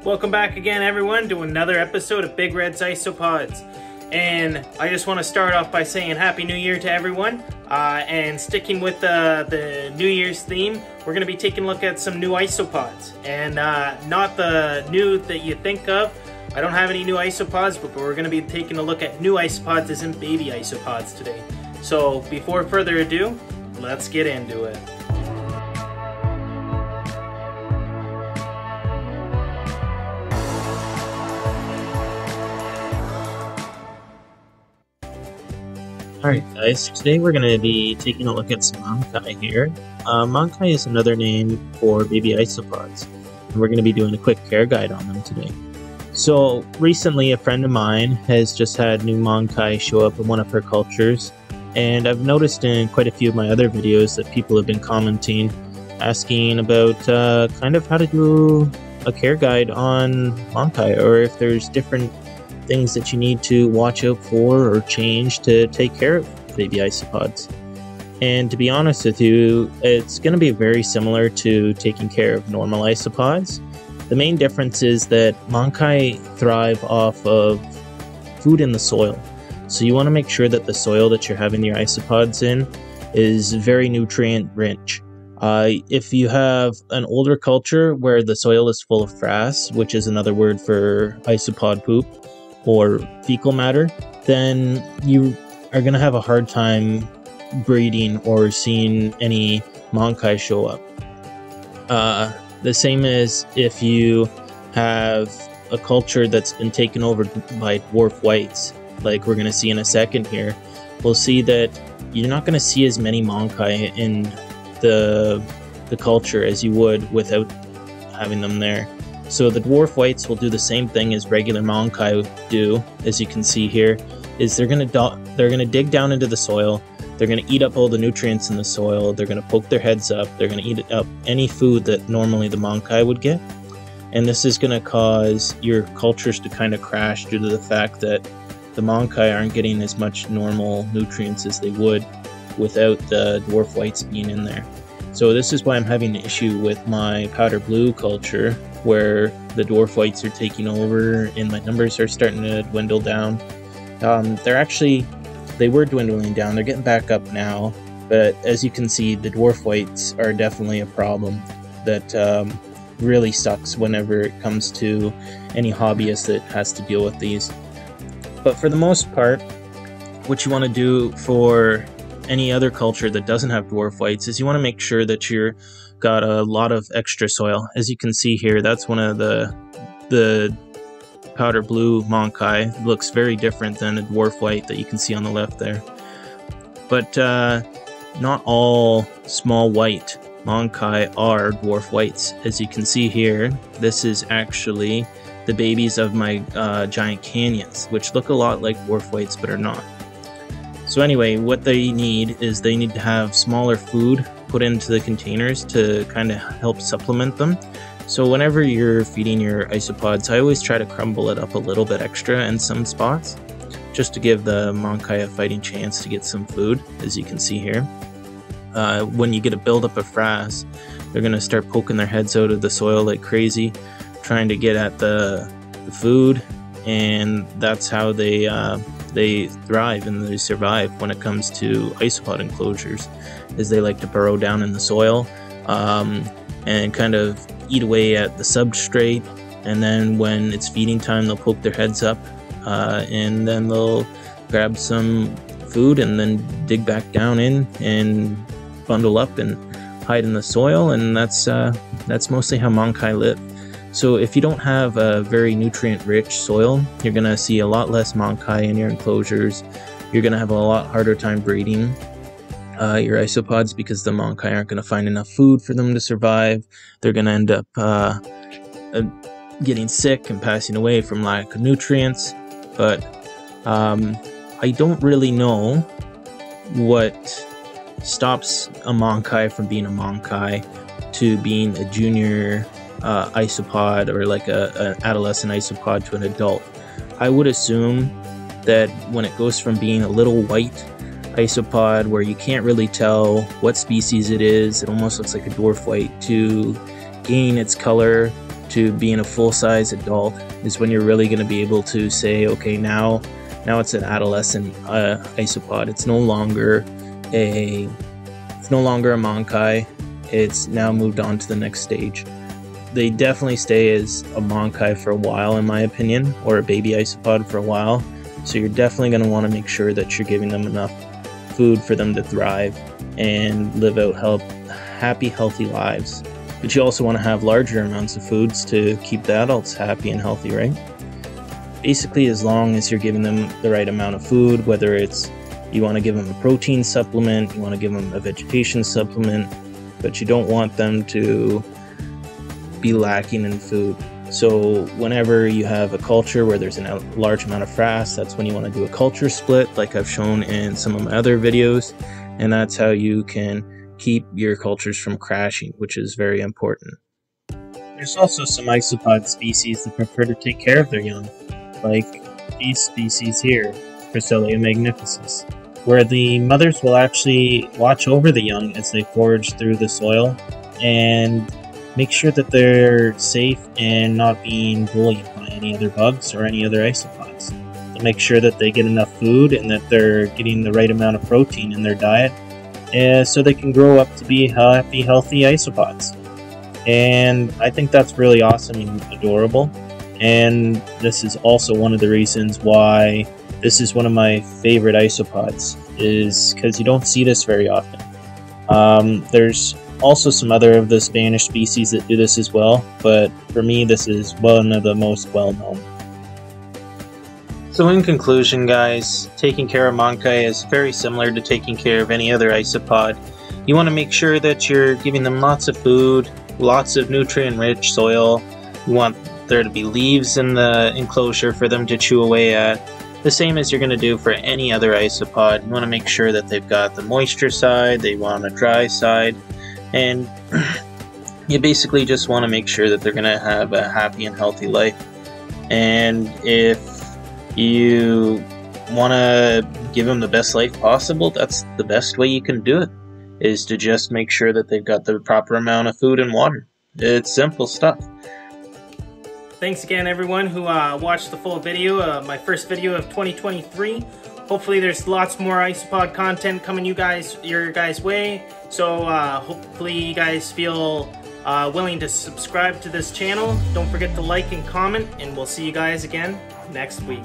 Welcome back again, everyone, to another episode of Big Red's Isopods. And I just want to start off by saying Happy New Year to everyone. And sticking with the New Year's theme, we're going to be taking a look at some new isopods. And not the new that you think of. I don't have any new isopods, but we're going to be taking a look at new isopods as in baby isopods today. So before further ado, let's get into it. Alright guys, today we're going to be taking a look at some Mankai here. Mankai is another name for baby isopods, and we're going to be doing a quick care guide on them today. So recently a friend of mine has just had new Mankai show up in one of her cultures, and I've noticed in quite a few of my other videos that people have been commenting, asking about kind of how to do a care guide on Mankai, or if there's different things that you need to watch out for or change to take care of baby isopods. And to be honest with you, it's going to be very similar to taking care of normal isopods. The main difference is that Mankai thrive off of food in the soil. So you want to make sure that the soil that you're having your isopods in is very nutrient rich. If you have an older culture where the soil is full of frass, which is another word for isopod poop, or fecal matter, then you are going to have a hard time breeding or seeing any Mankai show up. The same as if you have a culture that's been taken over by dwarf whites, like we're going to see in a second here. We'll see that you're not going to see as many Mankai in the culture as you would without having them there. So the dwarf whites will do the same thing as regular Mankai do, as you can see here, is they're gonna dig down into the soil, they're gonna eat up all the nutrients in the soil, they're gonna poke their heads up, they're gonna eat up any food that normally the Mankai would get, and this is gonna cause your cultures to kind of crash due to the fact that the Mankai aren't getting as much normal nutrients as they would without the dwarf whites being in there. So this is why I'm having an issue with my powder blue culture, where the dwarf whites are taking over and my numbers are starting to dwindle down. They were dwindling down, they're getting back up now, but as you can see, the dwarf whites are definitely a problem that really sucks whenever it comes to any hobbyist that has to deal with these. But for the most part, what you want to do for any other culture that doesn't have dwarf whites is you want to make sure that you're got a lot of extra soil. As you can see here, that's one of the powder blue Mankai. It looks very different than a dwarf white that you can see on the left there. But not all small white Mankai are dwarf whites. As you can see here, this is actually the babies of my giant canyons, which look a lot like dwarf whites but are not. So anyway, what they need is they need to have smaller food put into the containers to kind of help supplement them. So whenever you're feeding your isopods, I always try to crumble it up a little bit extra in some spots, just to give the Mankai a fighting chance to get some food, as you can see here. When you get a buildup of frass, they're going to start poking their heads out of the soil like crazy, trying to get at the food, and that's how they thrive and they survive when it comes to isopod enclosures, is they like to burrow down in the soil and kind of eat away at the substrate, and then when it's feeding time they'll poke their heads up and then they'll grab some food and then dig back down in and bundle up and hide in the soil, and that's mostly how Mankai live. So if you don't have a very nutrient-rich soil, you're going to see a lot less Mankai in your enclosures. You're going to have a lot harder time breeding your isopods because the Mankai aren't going to find enough food for them to survive. They're going to end up getting sick and passing away from lack of nutrients. But I don't really know what stops a Mankai from being a Mankai to being a junior isopod, or like an adolescent isopod to an adult. I would assume that when it goes from being a little white isopod where you can't really tell what species it is, it almost looks like a dwarf white, to gaining its color, to being a full-size adult is when you're really going to be able to say, okay, now it's an adolescent isopod. It's no longer a Mankai. It's now moved on to the next stage. They definitely stay as a Mankai for a while, in my opinion, or a baby isopod for a while. So you're definitely going to want to make sure that you're giving them enough food for them to thrive and live out happy, healthy lives. But you also want to have larger amounts of foods to keep the adults happy and healthy, right? Basically, as long as you're giving them the right amount of food, whether it's you want to give them a protein supplement, you want to give them a vegetation supplement, but you don't want them to be lacking in food. So whenever you have a culture where there's a large amount of frass, that's when you want to do a culture split, like I've shown in some of my other videos, and that's how you can keep your cultures from crashing, which is very important. There's also some isopod species that prefer to take care of their young, like these species here, Chrysalia magnificus, where the mothers will actually watch over the young as they forage through the soil and make sure that they're safe and not being bullied by any other bugs or any other isopods. They'll make sure that they get enough food and that they're getting the right amount of protein in their diet, so they can grow up to be happy, healthy isopods. And I think that's really awesome and adorable. And this is also one of the reasons why this is one of my favorite isopods, is because you don't see this very often. There's also some other of the Spanish species that do this as well, but for me this is one of the most well-known. So in conclusion, guys, taking care of Mankai is very similar to taking care of any other isopod. You want to make sure that you're giving them lots of food, lots of nutrient-rich soil. You want there to be leaves in the enclosure for them to chew away at. The same as you're going to do for any other isopod. You want to make sure that they've got the moisture side, they want a dry side, and you basically just want to make sure that they're going to have a happy and healthy life. And if you want to give them the best life possible, that's the best way you can do it, is to just make sure that they've got the proper amount of food and water. It's simple stuff. Thanks again, everyone who watched the full video, my first video of 2023. Hopefully there's lots more Isopod content coming your guys' way. So hopefully you guys feel willing to subscribe to this channel. Don't forget to like and comment, and we'll see you guys again next week.